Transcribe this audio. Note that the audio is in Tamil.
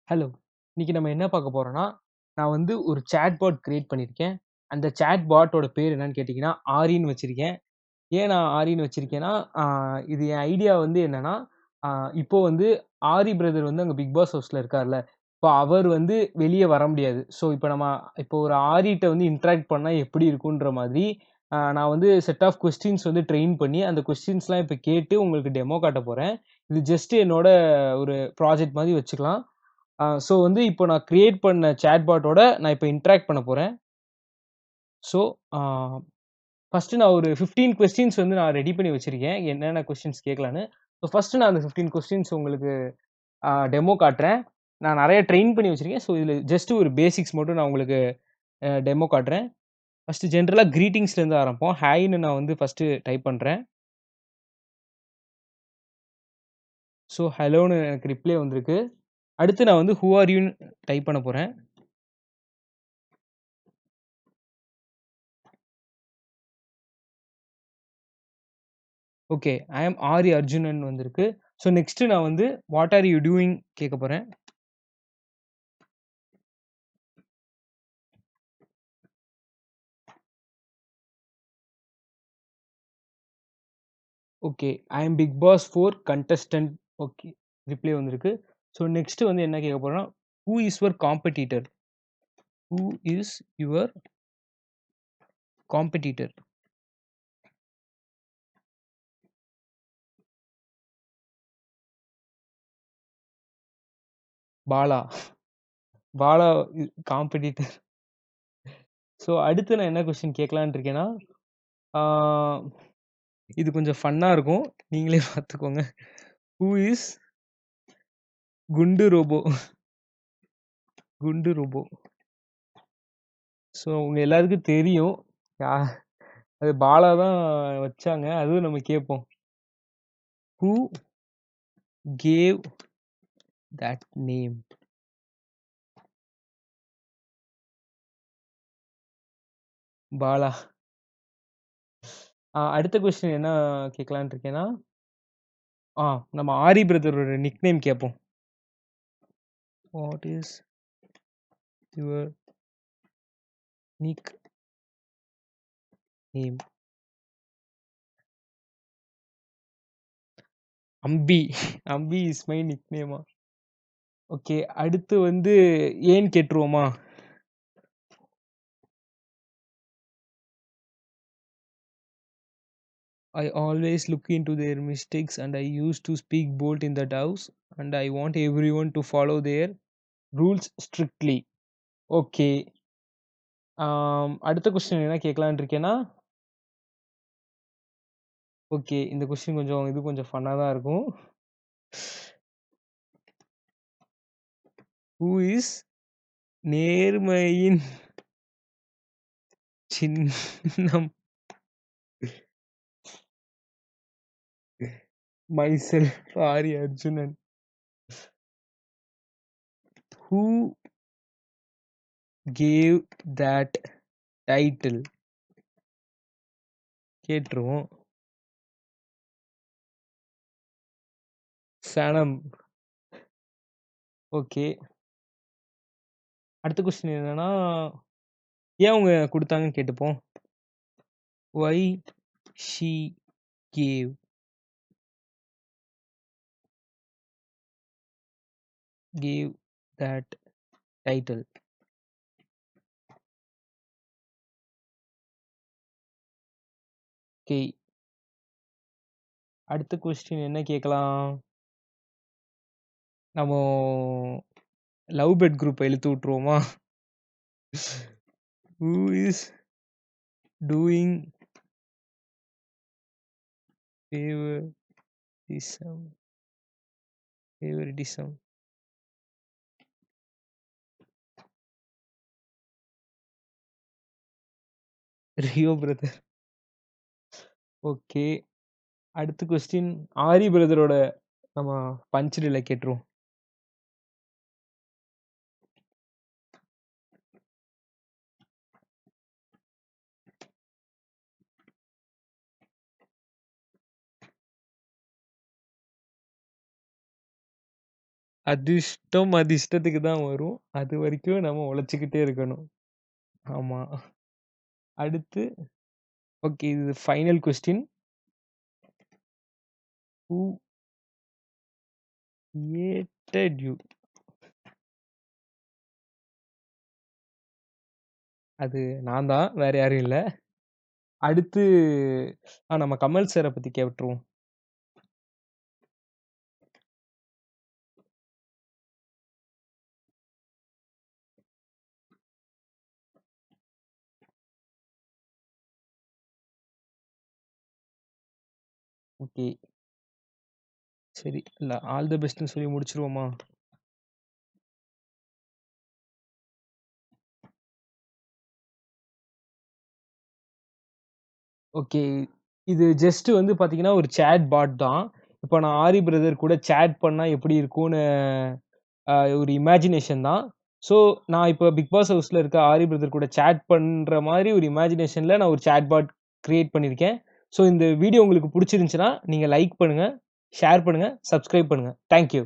ஹலோ. இன்னைக்கு நம்ம என்ன பார்க்க போறோம்னா, நான் வந்து ஒரு சாட் பாட் கிரியேட் பண்ணியிருக்கேன். அந்த சாட் பாட்டோட பேர் என்னன்னு கேட்டீங்கன்னா, ஆரின்னு வச்சிருக்கேன். ஏன் நான் ஆரின்னு வச்சிருக்கேன்னா, ஆ இது என் ஐடியா வந்து என்னன்னா, ஆ இப்போ வந்து ஆரி பிரதர் வந்து அங்க பிக் பாஸ் ஹவுஸ்ல இருக்கார்ல. இப்போ அவர் வந்து வெளிய வர முடியாது. ஸோ இப்போ ஒரு ஆரிட்ட வந்து இன்டராக்ட் பண்ணா எப்படி இருக்குன்ற மாதிரி, நான் வந்து செட் ஆஃப் கொஸ்டின்ஸ் வந்து ட்ரெயின் பண்ணி, அந்த கொஸ்டின்ஸ்லாம் இப்ப கேட்டு உங்களுக்கு டெமோ காட்டப் போறேன். இது ஜஸ்ட் என்னோட ஒரு ப்ராஜெக்ட் மாதிரி வச்சுக்கலாம். ஸோ வந்து இப்போ நான் கிரியேட் பண்ண சாட் பாட்டோட நான் இப்போ இன்டராக்ட் பண்ண போறேன். ஸோ ஆ ஃபர்ஸ்ட்டு நான் ஒரு 15 கொஸ்டின்ஸ் வந்து நான் ரெடி பண்ணி வச்சிருக்கேன். என்னென்ன கொஸ்டின்ஸ் கேட்கலான்னு. ஸோ ஃபர்ஸ்ட்டு நான் அந்த 15 கொஸ்டின்ஸ் உங்களுக்கு டெமோ காட்டுறேன். நான் நெறைய ட்ரெயின் பண்ணி வச்சிருக்கேன். ஸோ இதில ஜஸ்ட் ஒரு பேசிக்ஸ் மட்டும் நான் உங்களுக்கு டெமோ காட்டுறேன். ஃபர்ஸ்ட்டு ஜென்ரலா கிரீட்டிங்ஸ்லேருந்து ஆரம்பிப்போம். ஹாய்ன்னு நான் வந்து ஃபர்ஸ்ட்டு டைப் பண்றேன். ஸோ ஹலோன்னு எனக்கு ரிப்ளை வந்திருக்கு. அடுத்து நான் வந்து ஹூ ஆர் யூன்னு டைப் பண்ண போறேன். ஓகே. ஐ அம் ஆரி அர்ஜுனன் வந்திருக்கு. ஸோ நெக்ஸ்ட்டு நான் வந்து வாட் ஆர் யூ டூயிங் கேட்கப் போறேன். Okay. I am Bigg Boss 4 contestant. Okay. Reply வந்திருக்கு. ஸோ நெக்ஸ்ட்டு வந்து என்ன கேட்கப் போறேன்னா, who is your competitor? Who is your competitor? Bala. Bala competitor. So அடுத்து நான் என்ன கொஸ்டின் கேட்கலான்னு இருக்கேன்னா, ஆ இது கொஞ்சம் ஃபன்னா இருக்கும். நீங்களே பார்த்துக்கோங்க. ஹூ இஸ் குண்டு ரோபோ? குண்டு ரோபோ. ஸோ உங்க எல்லாருக்கும் தெரியும். யா அது பாலா தான் வச்சாங்க. அதுவும் நம்ம கேட்போம். Who gave that name? Bala. அடுத்த கொஸ்டின் என்ன கேட்கலான்னு இருக்கேன்னா, நம்ம ஆரி பிரதரோட நிக் நேம் கேட்போம். What is your nick name? Ambi. Ambi is my nick நேமா? ஓகே. அடுத்து வந்து ஏன்னு கேட்டுருவோமா? I always look into their mistakes and I used to speak bold in that house and I want everyone to follow their rules strictly. Okay. அடுத்த கொஸ்டின் என்ன கேட்கலான்னு இருக்கேன்னா, ஓகே. இந்த கொஸ்டின் கொஞ்சம் ஃபன்னா தான் இருக்கும். ஹூ இஸ் நேர்மையின் சின்னம்? Myself Aari Arjunan. Who gave that title? கேட்டுருவோம். சனம். ஓகே. அடுத்த கொஸ்டின் என்னன்னா, ஏன் அவங்க குடுத்தாங்கன்னு கேட்டுப்போம். Why she gave that title? Okay. அடுத்த கொஸ்டின் என்ன கேட்கலாம்? நம்ம லவ் பெட் குரூப்ப இழுத்து விட்டுருவோமா? Who is doing favouritism? Favouritism. Rio brother. Okay. அடுத்த கொஸ்டின் ஆரி பிரதரோட நம்ம பஞ்ச் டீல கேட்டுருவோம். அதிர்ஷ்டம் அது இஷ்டத்துக்கு தான் வரும். அது வரைக்கும் நம்ம உழைச்சுக்கிட்டே இருக்கணும். ஆமா. அடுத்து ஓகே இது final question. Who created you? அது நான் தான். வேற யாரும் இல்ல. அடுத்து நம்ம கமல் சார பத்தி கேட்டுருவோம். ஓகே. சரி. இல்ல ஆல் தி பெஸ்ட்ன்னு சொல்லி முடிச்சுருவோமா? ஓகே. இது ஜஸ்ட் வந்து பார்த்தீங்கன்னா, ஒரு சேட் பாட் தான். இப்ப நான் ஆரி பிரதர் கூட சேட் பண்ணா எப்படி இருக்கும்னு ஒரு இமேஜினேஷன் தான். ஸோ, நான் இப்ப பிக் பாஸ் ஹவுஸ்ல இருக்க ஆரி பிரதர் கூட சேட் பண்ற மாரி ஒரு இமேஜினேஷன்ல நான் ஒரு சேட் பாட் கிரியேட் பண்ணியிருக்கேன். ஸோ, இந்த வீடியோ உங்களுக்கு புடிச்சிருந்துச்சுன்னா, நீங்க லைக் பண்ணுங்க, ஷேர் பண்ணுங்க, சப்ஸ்கிரைப் பண்ணுங்க. Thank you.